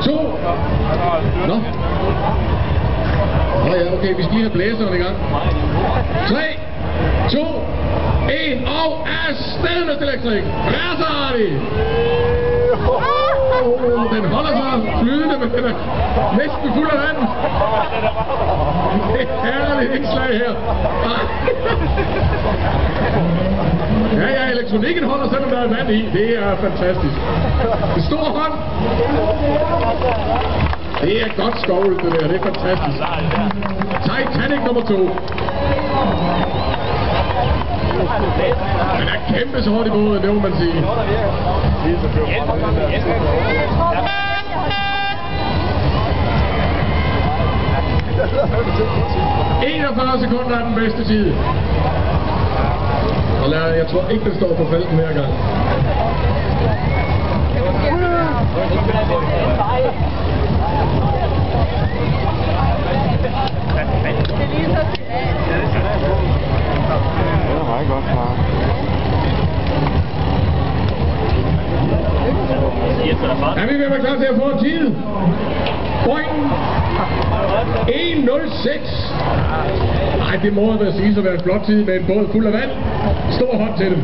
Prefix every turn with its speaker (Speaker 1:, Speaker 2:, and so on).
Speaker 1: 2. Nå. Nå ja, okay, vi skal lige have blæseren i gang. 3, 2, 1, og afsted med Electric. Hvad så har de? Den holder sig flydende, men den er næsten fuld af vand. Det er herligt indslag her. Ja, elektronikken holder, selvom der er vand i. Det er fantastisk. En stor hånd. Det er godt skovlet, det der. Det er fantastisk. Titanic nummer 2. Den er kæmpe så hårdt i båden, det må man sige. 41 sekunder er den bedste tid. Og jeg tror ikke, den står på felten hver gang. Er vi ved at være klar til at få en tid? Boing! 1.06. Nej, det må være sige så være en flot tid med en båd fuld af vand. Stor hånd til dem.